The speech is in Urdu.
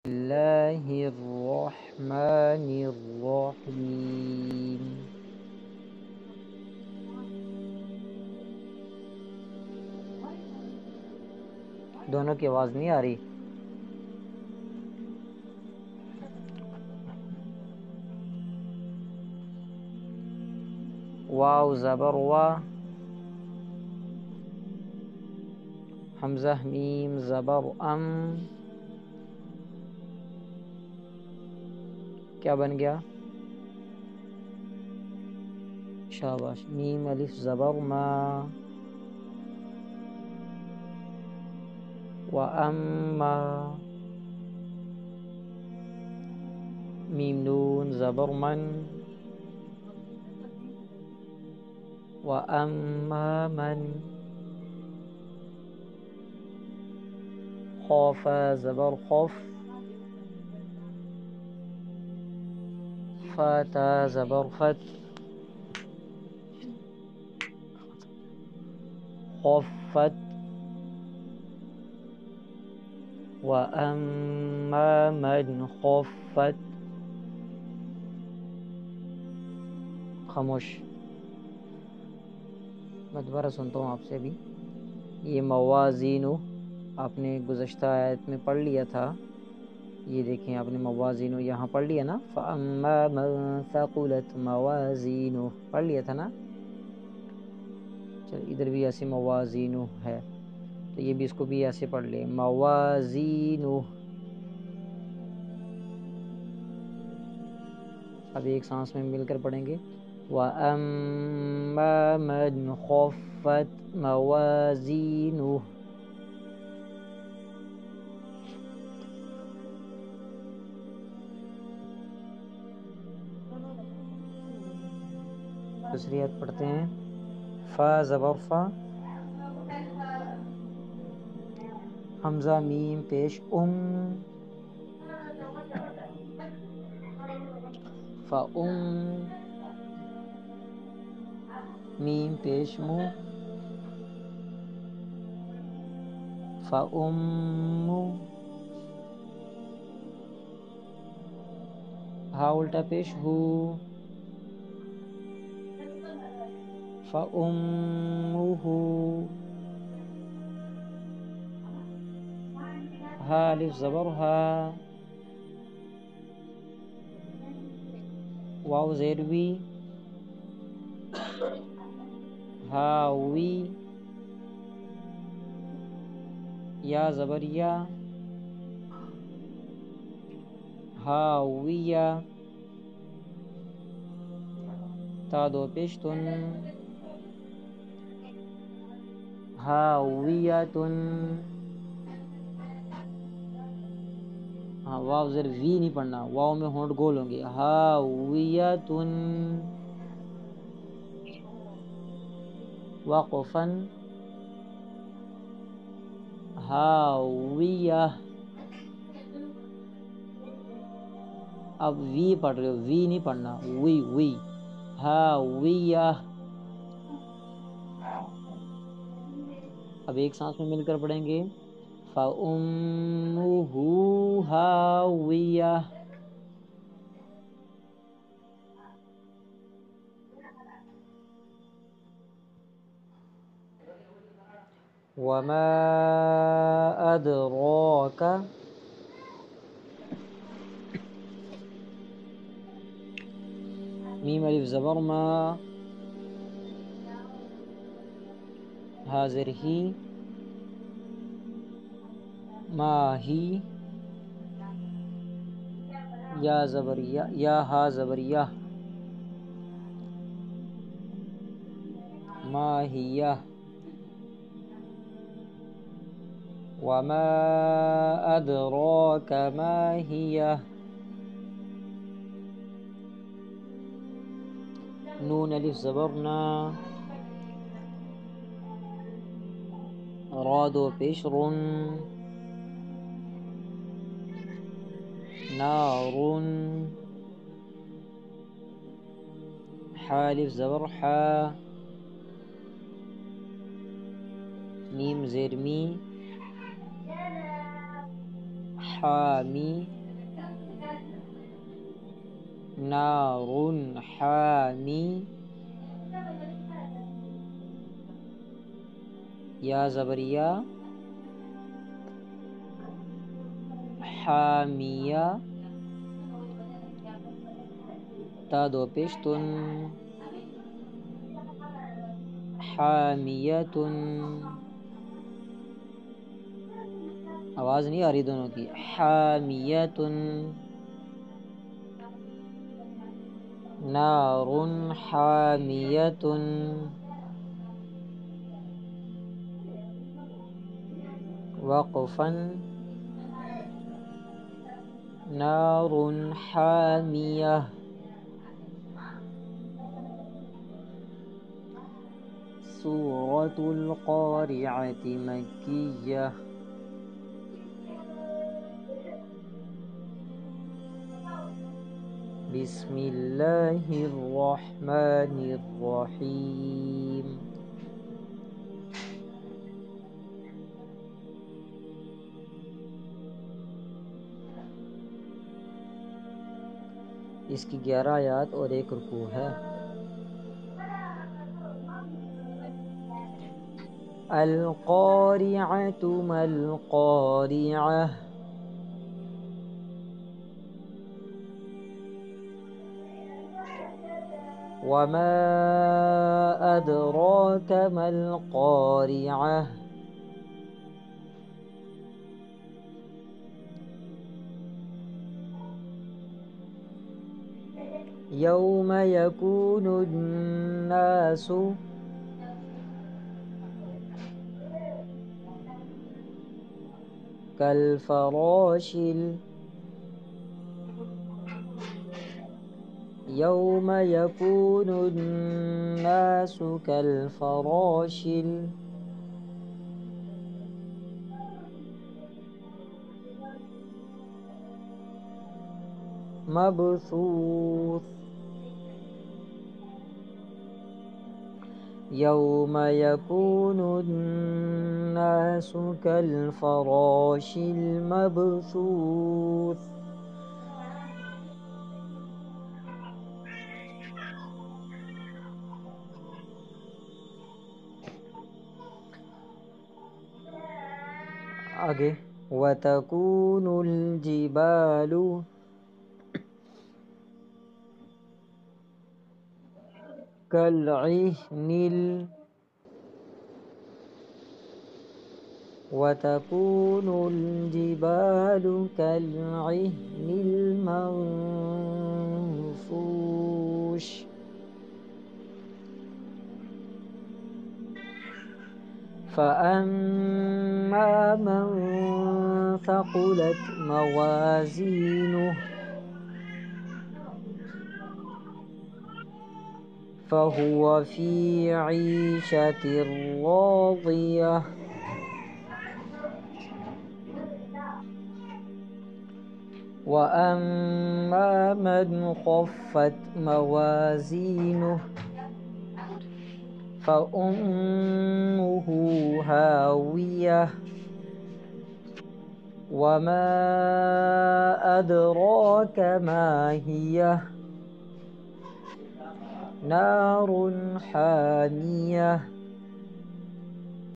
الله الرحمن الرحیم. دونوں کی آواز نہیں آ رہی. واو زبر وا، حمزہ میم زبر ام. کیا بن گیا؟ شاباش. میم الف زبر ما، وَأَمَّا. میم نون زبر من، وَأَمَّا من. خوف زبر خوف، فتا زبر فت، خفت. وَأَمَّا من خفت. خاموش. میں دوبارہ سنتا ہوں آپ سے ابھی. یہ موازین آپ نے گزشتہ آیت میں پڑھ لیا تھا. یہ دیکھیں آپ نے موازین یہاں پڑھ لیا نا. فَأَمَّا مَن ثَقُلَتْ مَوَازِينُهُ پڑھ لیا تھا نا. چل ادھر بھی ایسے موازین ہے تو یہ بھی اس کو بھی ایسے پڑھ لیں موازین. اب ایک سانس میں مل کر پڑھیں گے. وَأَمَّا مَنْ خَفَّتْ مَوَازِينُهُ. دوسری آیت پڑھتے ہیں. فا زبر فا، حمزہ میم پیش فَأُم. میم پیش مو، فَأُمُّ. ہا الٹا پیش ہو، فَأُمُّهُ. ہا الف زبر ہا، واو زیر وی، ہاوی. یا زبر یا، ہاویہ. تا دو پیش تن، ہاویتن. ہاں واو زیر وی نہیں پڑھنا، واو میں ہونٹ گول ہوں گے. ہاویتن. وقفن، ہاویہ. اب وی پڑھ رہے ہو، وی نہیں پڑھنا، وی وی. ہاویہ. اب ایک سانس میں مل کر پڑھیں گے. فَأُمُّهُ ہاویہ. وَمَا أَدْرَاكَ. میم الف زبر ما، حاضر ہی، ماہی. یا زبر یا ہا زبر یا، ماہیہ. وما أدراك ما هي. نون الف زبرنا، راد و پیش رن، نار. حالف زبر حا، میم زیر می، حامی نار حامی یا زبریہ حامیہ تا دو پیش تن حامیتن آواز نہیں آ رہی دونوں کی حامیتن نار حامیتن وقفا نار حامیہ سورة القارعة مکیہ بسم اللہ الرحمن الرحیم اس کی 11 آیات اور 1 رکوع ہے۔ القارعة ما القارعة وما أدراك ما القارعة يوم يكون الناس كالفراش يوم يكون الناس كالفراش المبثوث يوم يكون الناس كالفراش المبثوث آگے وتكون الجبال كالعهن وتكون الجبال كالعهن المنفوش فأما من ثقلت موازينه فهو في عيشة راضية وأما من خفت موازينه فأمه هاوية وما أدراك ما هي نار حامية